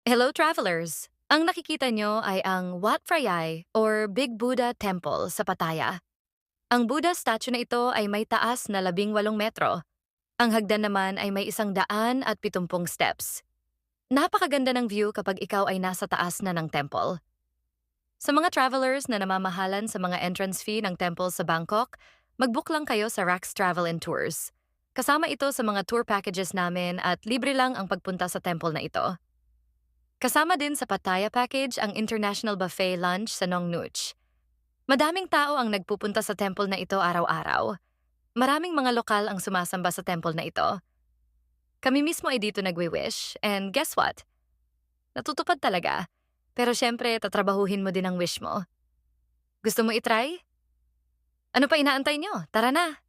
Hello travelers! Ang nakikita nyo ay ang Wat Phra or Big Buddha Temple sa Pattaya. Ang Buddha statue na ito ay may taas na 18 metro. Ang hagdan naman ay may 170 steps. Napakaganda ng view kapag ikaw ay nasa taas na ng temple. Sa mga travelers na namamahalan sa mga entrance fee ng temple sa Bangkok, mag-book lang kayo sa Rax Travel and Tours. Kasama ito sa mga tour packages namin at libre lang ang pagpunta sa temple na ito. Kasama din sa Pattaya package ang international buffet lunch sa Nong Nooch. Madaming tao ang nagpupunta sa temple na ito araw-araw. Maraming mga lokal ang sumasamba sa temple na ito. Kami mismo ay dito nagwi-wish, and guess what? Natutupad talaga. Pero syempre, tatrabahuhin mo din ang wish mo. Gusto mo itry? Ano pa inaantay nyo? Tara na!